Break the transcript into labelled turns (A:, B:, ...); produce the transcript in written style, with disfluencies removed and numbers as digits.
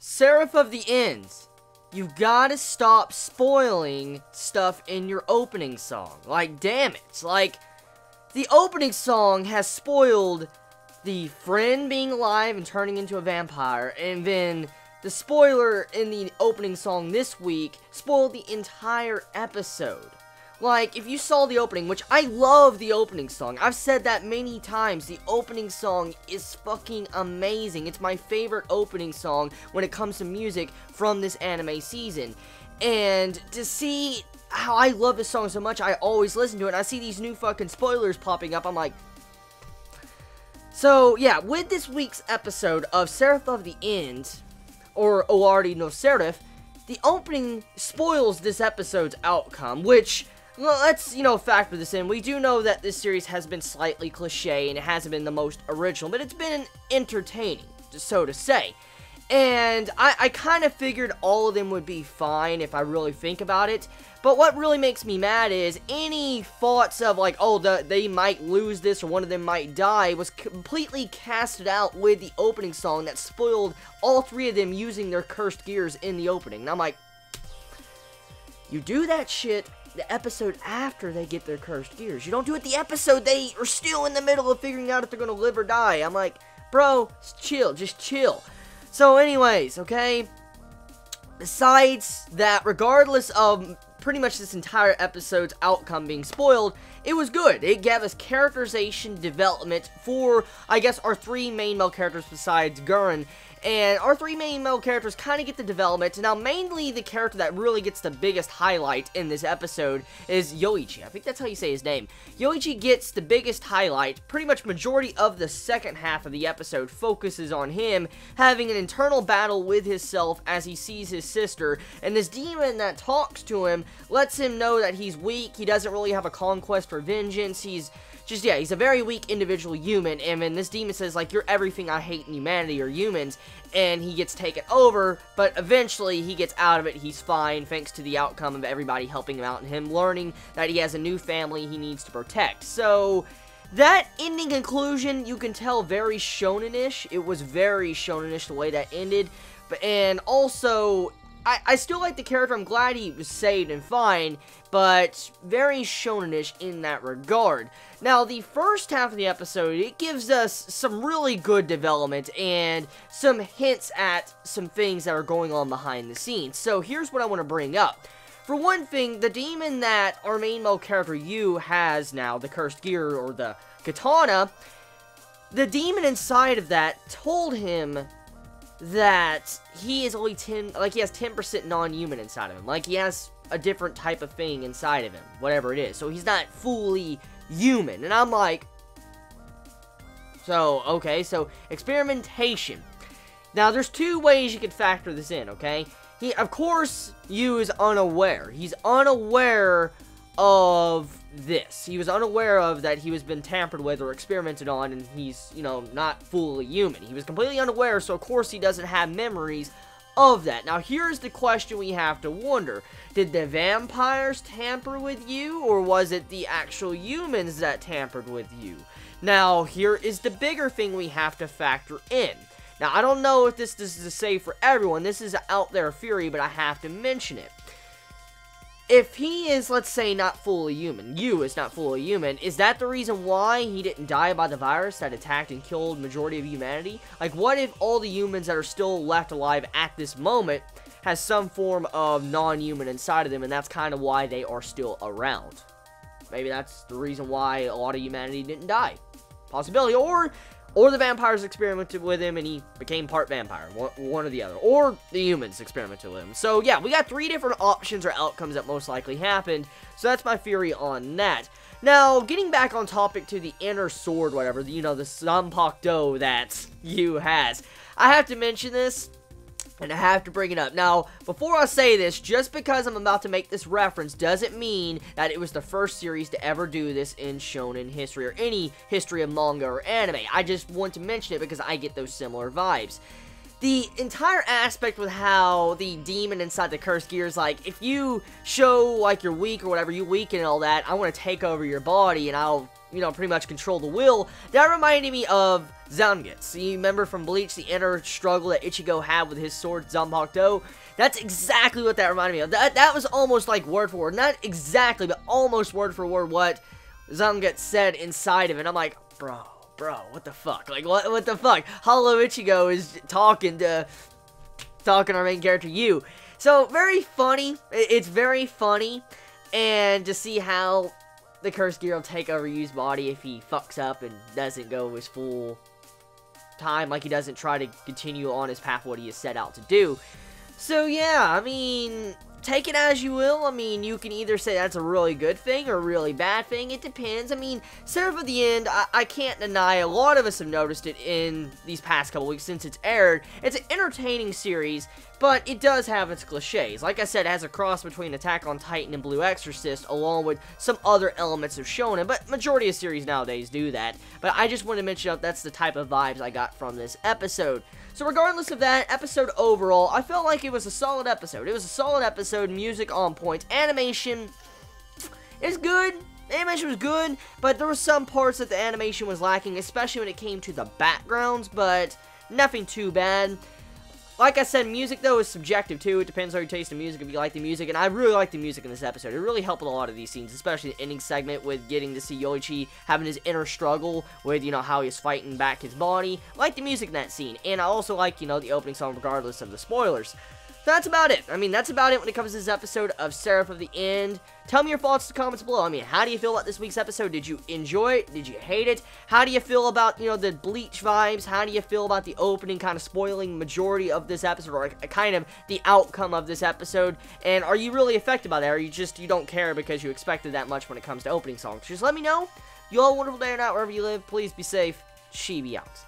A: Seraph of the Ends, you gotta stop spoiling stuff in your opening song. Like, damn it. Like, the opening song has spoiled the friend being alive and turning into a vampire, and then the spoiler in the opening song this week spoiled the entire episode. Like, if you saw the opening, which I love the opening song, I've said that many times, the opening song is fucking amazing. It's my favorite opening song when it comes to music from this anime season. And to see how I love this song so much, I always listen to it, and I see these new fucking spoilers popping up, I'm like... So, yeah, with this week's episode of Seraph of the End, or Owari no Seraph, the opening spoils this episode's outcome, which... Well, let's, factor this in. We do know that this series has been slightly cliche, and it hasn't been the most original, but it's been entertaining, so to say. And I kind of figured all of them would be fine if I really think about it. But what really makes me mad is any thoughts of, like, oh, they might lose this or one of them might die was completely casted out with the opening song that spoiled all three of them using their cursed gears in the opening. And I'm like, you do that shit the episode after they get their cursed gears. You don't do it the episode they are still in the middle of figuring out if they're gonna live or die. I'm like, bro, chill, just chill. So anyways, okay, besides that, regardless of pretty much this entire episode's outcome being spoiled, it was good. It gave us characterization development for, I guess, our three main male characters besides Gurren. And our three main male characters kind of get the development. Now, mainly the character that really gets the biggest highlight in this episode is Yoichi. I think that's how you say his name. Yoichi gets the biggest highlight. Pretty much majority of the second half of the episode focuses on him having an internal battle with himself as he sees his sister. And this demon that talks to him lets him know that he's weak. He doesn't really have a conquest for vengeance. He's a very weak individual human, and then this demon says, like, you're everything I hate in humanity, or humans, and he gets taken over, but eventually he gets out of it, he's fine, thanks to the outcome of everybody helping him out, and him learning that he has a new family he needs to protect. So, that ending conclusion, you can tell, very shonen-ish. It was very shonen-ish the way that ended, and also... I still like the character, I'm glad he was saved and fine, but very shonen-ish in that regard. Now, the first half of the episode, it gives us some really good development and some hints at some things that are going on behind the scenes. So, here's what I want to bring up. For one thing, the demon that our main male character, Yu, has now, the cursed gear or the katana, the demon inside of that told him that he is only he has 10% non-human inside of him. Like, he has a different type of thing inside of him, whatever it is. So, he's not fully human. And I'm like, so, okay, so, experimentation. Now, there's two ways you could factor this in, okay? Of course, Yu is unaware. He's unaware of this. He was unaware of that he was been tampered with or experimented on, and he's, not fully human. He was completely unaware, so of course he doesn't have memories of that. Now, here's the question we have to wonder. Did the vampires tamper with you, or was it the actual humans that tampered with you? Now, here is the bigger thing we have to factor in. Now, I don't know if this is to say for everyone. This is an out there theory, but I have to mention it. If he is, let's say, not fully human, Yu is not fully human, is that the reason why he didn't die by the virus that attacked and killed majority of humanity? Like, what if all the humans that are still left alive at this moment has some form of non-human inside of them, and that's kind of why they are still around? Maybe that's the reason why a lot of humanity didn't die. Possibility. Or the vampires experimented with him and he became part vampire. One or the other. Or the humans experimented with him. So, yeah, we got three different options or outcomes that most likely happened. So, that's my theory on that. Now, getting back on topic to the inner sword, whatever, the Sanpokdo that Yu has. I have to mention this, and I have to bring it up. Now, before I say this, just because I'm about to make this reference doesn't mean that it was the first series to ever do this in shonen history or any history of manga or anime. I just want to mention it because I get those similar vibes. The entire aspect with how the demon inside the cursed gear is like, if you show like you're weak or whatever, you weaken and all that, I want to take over your body and I'll you know, pretty much control the will, that reminded me of Zangetsu. You remember from Bleach, the inner struggle that Ichigo had with his sword, Zanpakuto? That's exactly what that reminded me of. That was almost like word for word. Not exactly, but almost word for word what Zangetsu said inside of it. I'm like, bro, what the fuck? Like, what the fuck? Hollow Ichigo is talking our main character, you. So, very funny. It's very funny. And to see how the Cursed Gear will take over Yu's body if he fucks up and doesn't go his full time. Like, he doesn't try to continue on his path what he has set out to do. So, yeah, I mean, take it as you will. I mean, you can either say that's a really good thing or a really bad thing. It depends. I mean, Seraph of the End, I can't deny, a lot of us have noticed it in these past couple weeks since it's aired. It's an entertaining series, but it does have its cliches. Like I said, it has a cross between Attack on Titan and Blue Exorcist, along with some other elements of shonen, but majority of series nowadays do that. But I just wanted to mention that's the type of vibes I got from this episode. So regardless of that, episode overall, I felt like it was a solid episode. It was a solid episode, music on point, animation is good. Animation was good, but there were some parts that the animation was lacking, especially when it came to the backgrounds, but nothing too bad. Like I said, music, though, is subjective, too. It depends on your taste in music, if you like the music, and I really like the music in this episode. It really helped with a lot of these scenes, especially the ending segment with getting to see Yoichi having his inner struggle with, you know, how he's fighting back his body. I like the music in that scene, and I also like, you know, the opening song regardless of the spoilers. So that's about it. I mean, that's about it when it comes to this episode of Seraph of the End. Tell me your thoughts in the comments below. I mean, how do you feel about this week's episode? Did you enjoy it? Did you hate it? How do you feel about, you know, the Bleach vibes? How do you feel about the opening kind of spoiling majority of this episode, or kind of the outcome of this episode? And are you really affected by that, or you don't care because you expected that much when it comes to opening songs? Just let me know. You all have a wonderful day or night wherever you live. Please be safe. Chibi out.